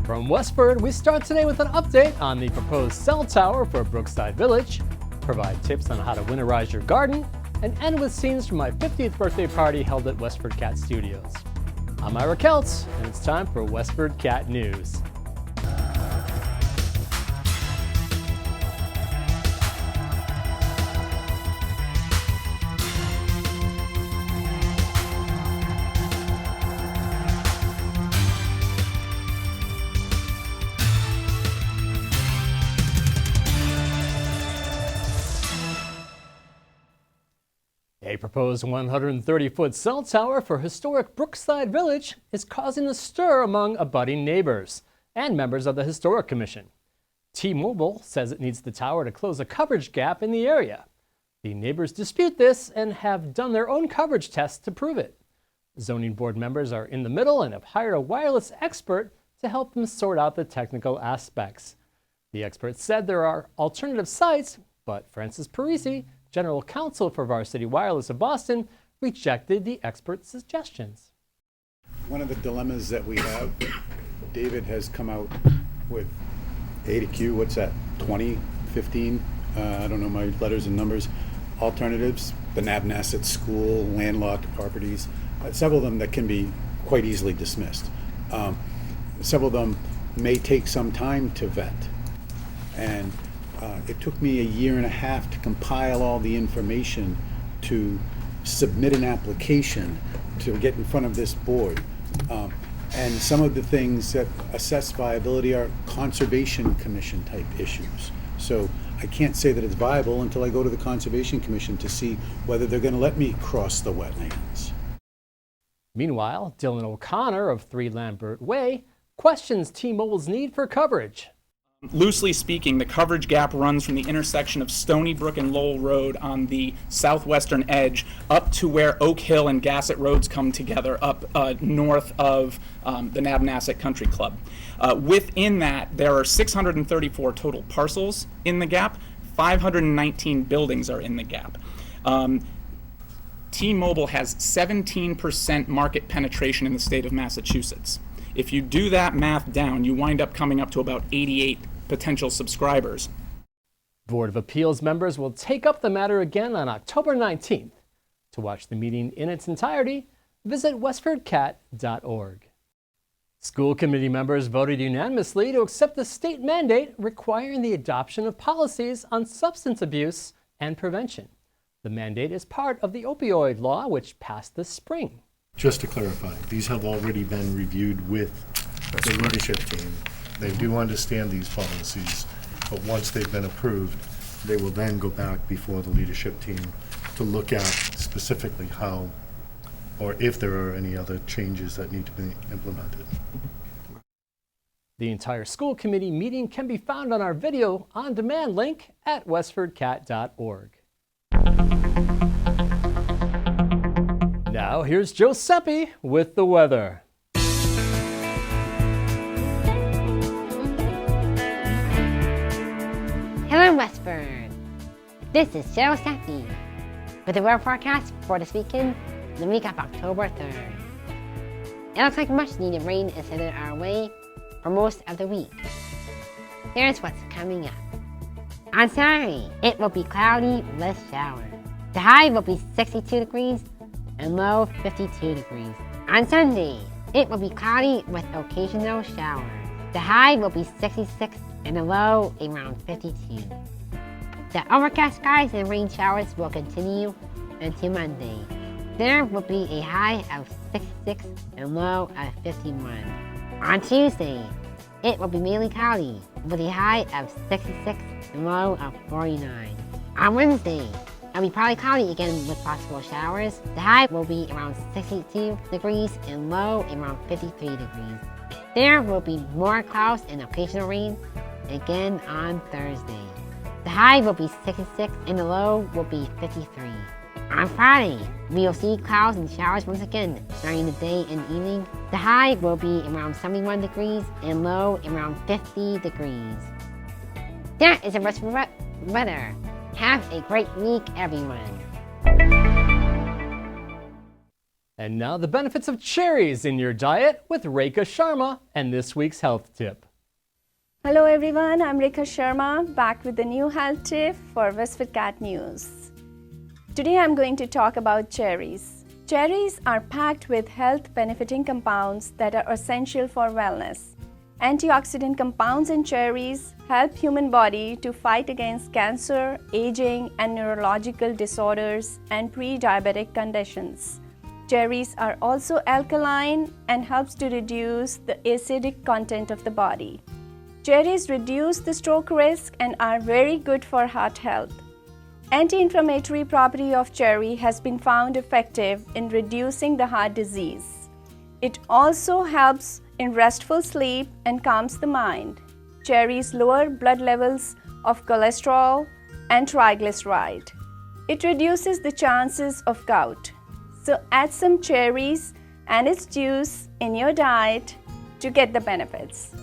From Westford, we start today with an update on the proposed cell tower for Brookside Village, provide tips on how to winterize your garden, and end with scenes from my 50th birthday party held at WestfordCAT Studios. I'm Ira Keltz, and it's time for WestfordCAT News. A proposed 130-foot cell tower for historic Brookside Village is causing a stir among abutting neighbors and members of the Historic Commission. T-Mobile says it needs the tower to close a coverage gap in the area. The neighbors dispute this and have done their own coverage tests to prove it. Zoning board members are in the middle and have hired a wireless expert to help them sort out the technical aspects. The expert said there are alternative sites, but Francis Parisi, General Counsel for Varsity Wireless of Boston, rejected the expert's suggestions. One of the dilemmas that we have, David has come out with A to Q, what's that, 20, 15, I don't know my letters and numbers, alternatives, the Nabnasset School, landlocked properties, several of them that can be quite easily dismissed. Several of them may take some time to vet, and it took me a year and a half to compile all the information to submit an application to get in front of this board. And some of the things that assess viability are Conservation Commission type issues. So I can't say that it's viable until I go to the Conservation Commission to see whether they're going to let me cross the wetlands. Meanwhile, Dylan O'Connor of 3 Lambert Way questions T-Mobile's need for coverage. Loosely speaking, the coverage gap runs from the intersection of Stony Brook and Lowell Road on the southwestern edge up to where Oak Hill and Gassett Roads come together up north of the Nabnasset Country Club. Within that, there are 634 total parcels in the gap. 519 buildings are in the gap. T-Mobile has 17% market penetration in the state of Massachusetts. If you do that math down, you wind up coming up to about 88 potential subscribers. Board of Appeals members will take up the matter again on October 19th. To watch the meeting in its entirety, visit WestfordCAT.org. School committee members voted unanimously to accept the state mandate requiring the adoption of policies on substance abuse and prevention. The mandate is part of the opioid law, which passed this spring. Just to clarify, these have already been reviewed with the leadership team. They do understand these policies, but once they've been approved, they will then go back before the leadership team to look at specifically how or if there are any other changes that need to be implemented. The entire school committee meeting can be found on our video on demand link at WestfordCAT.org. Now, here's Giuseppe with the weather. Hello, Westford. This is Giuseppe with the weather forecast for this weekend, the week of October 3rd. It looks like much needed rain is headed our way for most of the week. Here's what's coming up. On Saturday, it will be cloudy with showers. The high will be 62 degrees and low 52 degrees. On Sunday, it will be cloudy with occasional showers. The high will be 66 and the low around 52. The overcast skies and rain showers will continue until Monday. There will be a high of 66 and low of 51. On Tuesday, it will be mainly cloudy with a high of 66 and low of 49. On Wednesday, it'll be partly cloudy again with possible showers. The high will be around 62 degrees and low around 53 degrees. There will be more clouds and occasional rain again on Thursday. The high will be 66 and the low will be 53. On Friday, we will see clouds and showers once again during the day and evening. The high will be around 71 degrees and low around 50 degrees. That is the rest of the weather. Have a great week, everyone. And now the benefits of cherries in your diet with Rekha Sharma and this week's health tip. Hello everyone, I'm Rekha Sharma, back with a new health tip for WestfordCAT News. Today I'm going to talk about cherries. Cherries are packed with health-benefiting compounds that are essential for wellness. Antioxidant compounds in cherries help human body to fight against cancer, aging, and neurological disorders and pre-diabetic conditions. Cherries are also alkaline and helps to reduce the acidic content of the body. Cherries reduce the stroke risk and are very good for heart health. Anti-inflammatory property of cherry has been found effective in reducing the heart disease. It also helps in restful sleep and calms the mind. Cherries lower blood levels of cholesterol and triglyceride. It reduces the chances of gout. So add some cherries and its juice in your diet to get the benefits.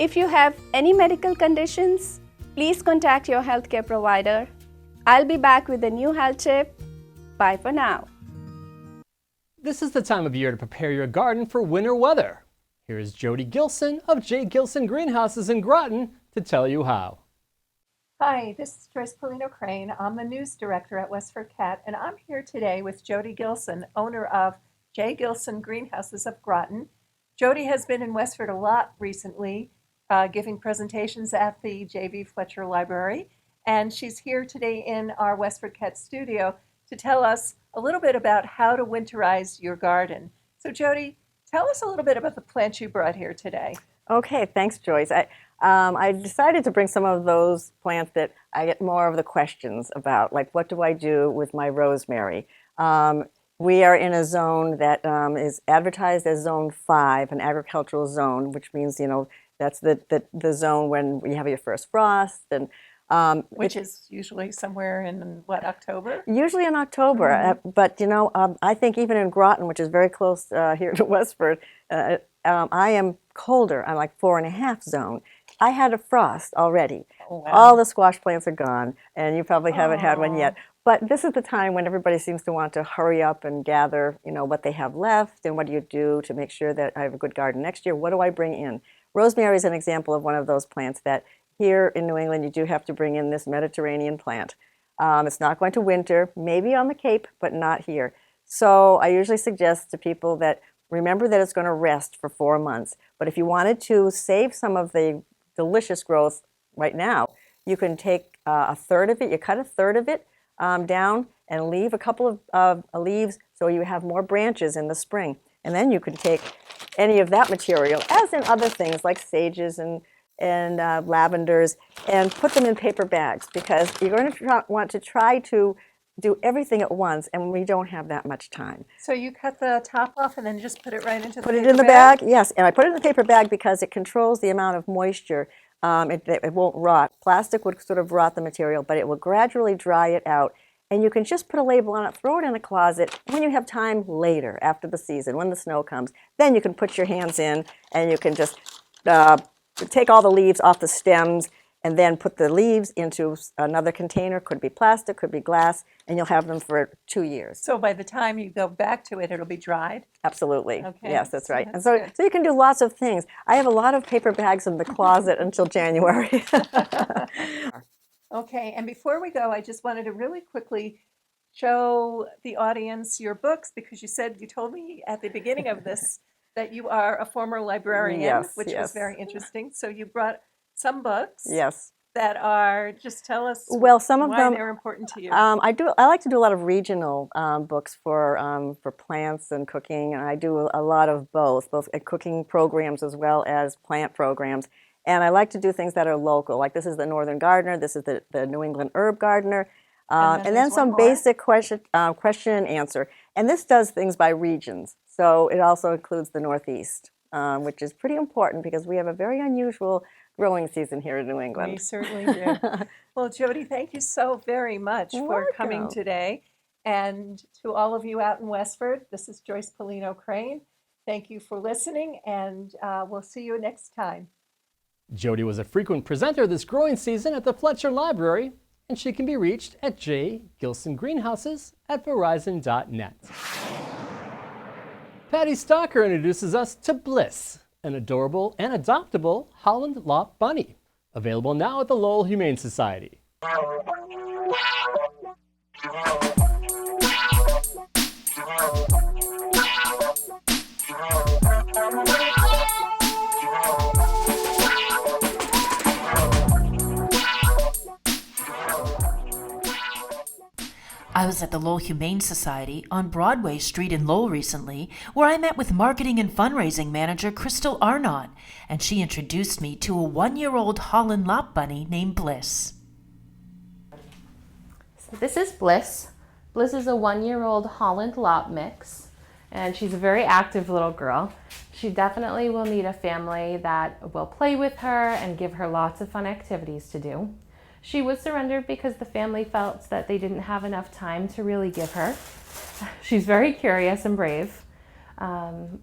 If you have any medical conditions, please contact your healthcare provider. I'll be back with a new health tip. Bye for now. This is the time of year to prepare your garden for winter weather. Here is Jody Gilson of J. Gilson Greenhouses in Groton to tell you how. Hi, this is Joyce Polino Crane. I'm the news director at WestfordCAT, and I'm here today with Jody Gilson, owner of J. Gilson Greenhouses of Groton. Jody has been in Westford a lot recently, giving presentations at the J.B. Fletcher Library, and she's here today in our WestfordCAT studio to tell us a little bit about how to winterize your garden. So Jody, tell us a little bit about the plants you brought here today. Okay, thanks, Joyce. I decided to bring some of those plants that I get more of the questions about, like what do I do with my rosemary? We are in a zone that is advertised as Zone 5, an agricultural zone, which means, you know, that's the zone when you have your first frost. And which is usually somewhere in, what, October? Usually in October, but you know, I think even in Groton, which is very close here to Westford, I am colder. I'm like 4.5 zone. I had a frost already. Oh, wow. All the squash plants are gone, and you probably haven't had one yet. But this is the time when everybody seems to want to hurry up and gather, you know, what they have left, and what do you do to make sure that I have a good garden next year? What do I bring in? Rosemary is an example of one of those plants that here in New England you do have to bring in this Mediterranean plant. It's not going to winter, maybe on the Cape, but not here. So I usually suggest to people that remember that it's going to rest for 4 months. But if you wanted to save some of the delicious growth right now, you can take a third of it, you cut a third of it down and leave a couple of leaves so you have more branches in the spring. And then you can take any of that material, as in other things like sages and lavenders, and put them in paper bags, because you're going to want to try to do everything at once, and we don't have that much time. So you cut the top off and then just put it right into the Put it paper in the bag, yes, and I put it in the paper bag because it controls the amount of moisture. It won't rot. Plastic would sort of rot the material, but it will gradually dry it out. And you can just put a label on it, throw it in a closet. When you have time later, after the season, when the snow comes, then you can put your hands in and you can just take all the leaves off the stems and then put the leaves into another container. Could be plastic, could be glass, and you'll have them for 2 years. So by the time you go back to it, it'll be dried? Absolutely. Okay. Yes, that's right. That's and good. so you can do lots of things. I have a lot of paper bags in the closet until January. Okay, and before we go, I just wanted to really quickly show the audience your books, because you told me at the beginning of this that you are a former librarian, Yes, which was yes. very interesting. So you brought some books Yes. that are, just tell us Well, some of why them they're important to you. I like to do a lot of regional books for plants and cooking, and I do a lot of both cooking programs as well as plant programs. And I like to do things that are local, like this is the Northern Gardener, this is the New England Herb Gardener, and then there's some one more. basic question and answer. And this does things by regions, so it also includes the Northeast, which is pretty important because we have a very unusual growing season here in New We England. certainly do. Well, Jody, thank you so very much You're for coming welcome. today. And to all of you out in Westford, this is Joyce Polino Crane. Thank you for listening, and we'll see you next time. Jody was a frequent presenter this growing season at the Fletcher Library, and she can be reached at J. Gilson Greenhouses at Verizon.net. Patty Stalker introduces us to Bliss, an adorable and adoptable Holland Lop bunny, available now at the Lowell Humane Society. I was at the Lowell Humane Society on Broadway Street in Lowell recently, where I met with marketing and fundraising manager Crystal Arnott, and she introduced me to a 1-year-old Holland Lop bunny named Bliss. So this is Bliss. Bliss is a 1-year-old Holland Lop mix, and she's a very active little girl. She definitely will need a family that will play with her and give her lots of fun activities to do. She was surrendered because the family felt that they didn't have enough time to really give her. She's very curious and brave.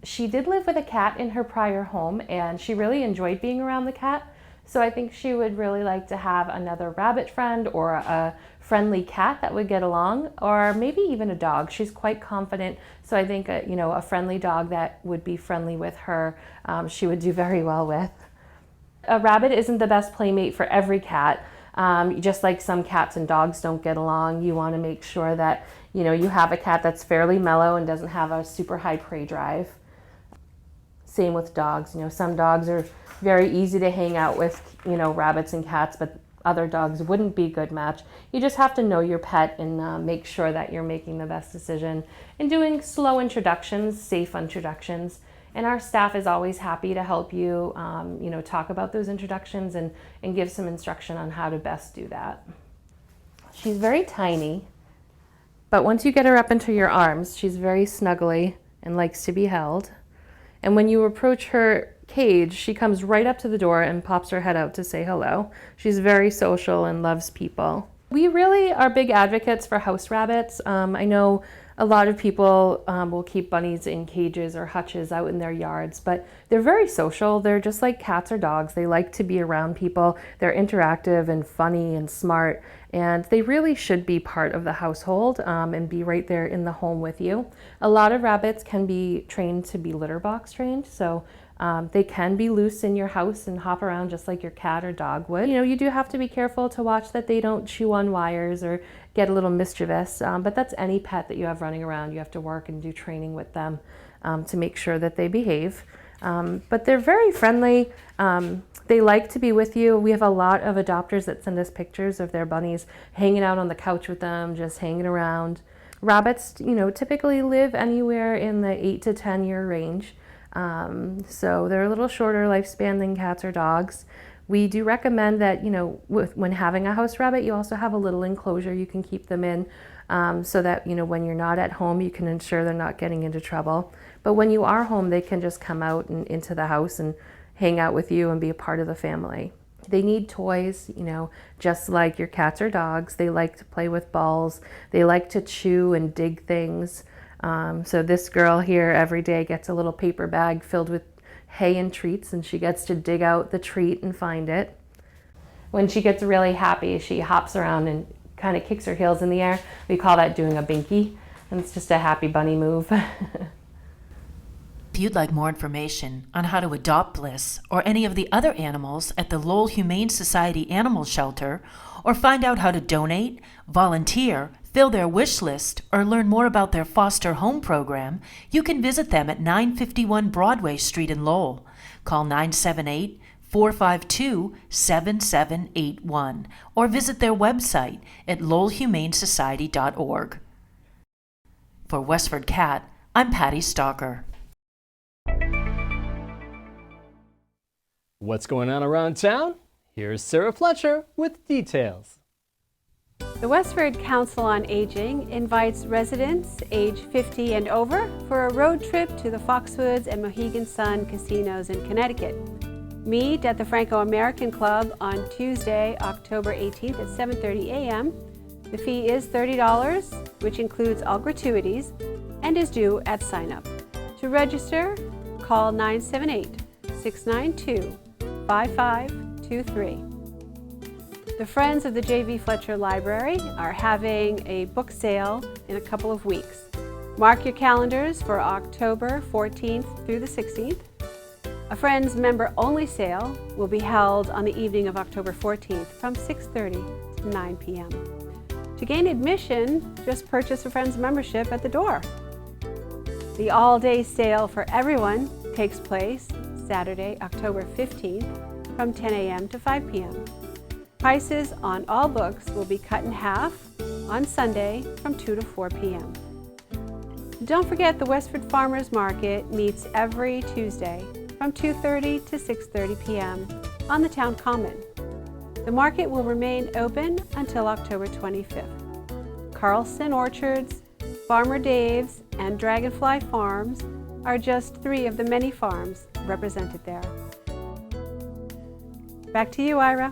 She did live with a cat in her prior home, and she really enjoyed being around the cat. So I think she would really like to have another rabbit friend or a friendly cat that would get along, or maybe even a dog. She's quite confident, so I think a friendly dog that would be friendly with her, she would do very well with. A rabbit isn't the best playmate for every cat. Just like some cats and dogs don't get along, you want to make sure that you have a cat that's fairly mellow and doesn't have a super high prey drive. Same with dogs. Some dogs are very easy to hang out with, rabbits and cats, but other dogs wouldn't be a good match. You just have to know your pet and make sure that you're making the best decision and doing slow introductions, safe introductions. And our staff is always happy to help you, talk about those introductions and give some instruction on how to best do that. She's very tiny, but once you get her up into your arms, she's very snuggly and likes to be held. And when you approach her cage, she comes right up to the door and pops her head out to say hello. She's very social and loves people. We really are big advocates for house rabbits. I know a lot of people will keep bunnies in cages or hutches out in their yards, but they're very social. They're just like cats or dogs. They like to be around people. They're interactive and funny and smart, and they really should be part of the household and be right there in the home with you. A lot of rabbits can be trained to be litter box trained, so they can be loose in your house and hop around just like your cat or dog would. You do have to be careful to watch that they don't chew on wires or get a little mischievous, but that's any pet that you have running around. You have to work and do training with them to make sure that they behave. But they're very friendly. They like to be with you. We have a lot of adopters that send us pictures of their bunnies hanging out on the couch with them, just hanging around. Rabbits, typically live anywhere in the 8 to 10 year range. So they're a little shorter lifespan than cats or dogs. We do recommend that, when having a house rabbit, you also have a little enclosure you can keep them in so that, when you're not at home, you can ensure they're not getting into trouble. But when you are home, they can just come out and into the house and hang out with you and be a part of the family. They need toys, just like your cats or dogs. They like to play with balls. They like to chew and dig things. So this girl here every day gets a little paper bag filled with hay and treats, and she gets to dig out the treat and find it. When she gets really happy, she hops around and kind of kicks her heels in the air. We call that doing a binky, and it's just a happy bunny move. If you'd like more information on how to adopt Bliss or any of the other animals at the Lowell Humane Society Animal Shelter, or find out how to donate, volunteer, fill their wish list, or learn more about their foster home program, you can visit them at 951 Broadway Street in Lowell. Call 978-452-7781 or visit their website at lowellhumanesociety.org. For Westford Cat, I'm Patty Stalker. What's going on around town? Here's Sarah Fletcher with details. The Westford Council on Aging invites residents age 50 and over for a road trip to the Foxwoods and Mohegan Sun casinos in Connecticut. Meet at the Franco-American Club on Tuesday, October 18th at 7:30 a.m. The fee is $30, which includes all gratuities, and is due at sign-up. To register, call 978-692-5523. The Friends of the J.V. Fletcher Library are having a book sale in a couple of weeks. Mark your calendars for October 14th through the 16th. A Friends member-only sale will be held on the evening of October 14th from 6:30 to 9 p.m. To gain admission, just purchase a Friends membership at the door. The all-day sale for everyone takes place Saturday, October 15th from 10 a.m. to 5 p.m. Prices on all books will be cut in half on Sunday from 2 to 4 p.m. Don't forget the Westford Farmers Market meets every Tuesday from 2:30 to 6:30 p.m. on the Town Common. The market will remain open until October 25th. Carlson Orchards, Farmer Dave's, and Dragonfly Farms are just 3 of the many farms represented there. Back to you, Ira.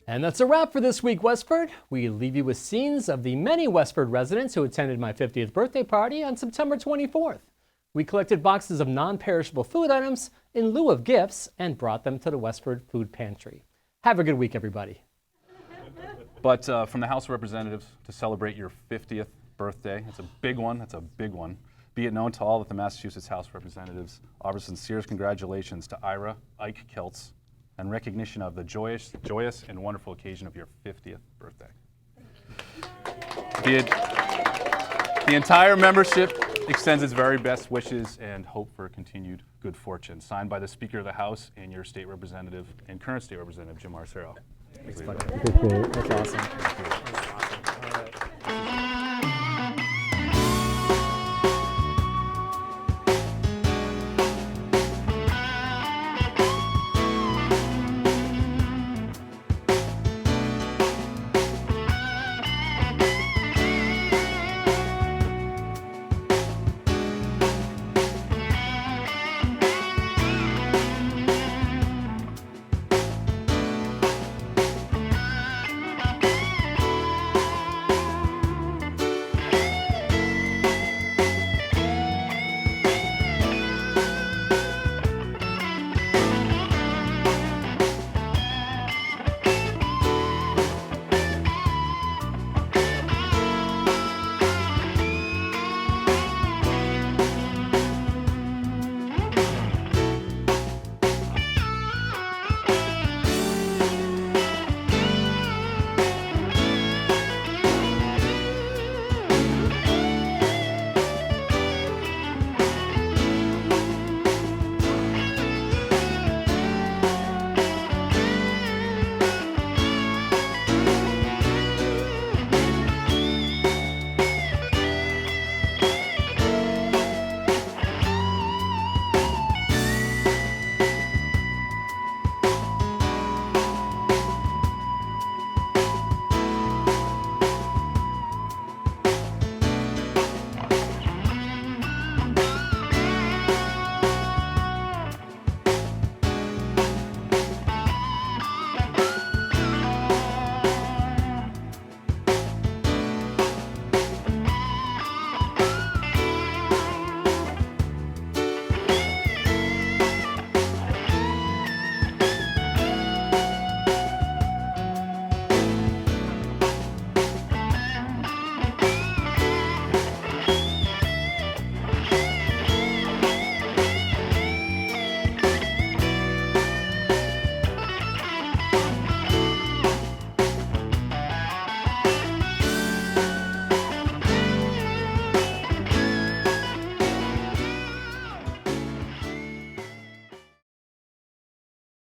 And that's a wrap for this week, Westford. We leave you with scenes of the many Westford residents who attended my 50th birthday party on September 24th. We collected boxes of non-perishable food items in lieu of gifts and brought them to the Westford Food Pantry. Have a good week, everybody. But from the House of Representatives to celebrate your 50th birthday, it's a big one, that's a big one. Be it known to all that the Massachusetts House of Representatives offers sincere congratulations to Ira Keltz and recognition of the joyous and wonderful occasion of your 50th birthday. The entire membership extends its very best wishes and hope for continued good fortune. Signed by the Speaker of the House and your state representative and current state representative, Jim Arcero. Thanks, buddy. That's awesome. Thank you.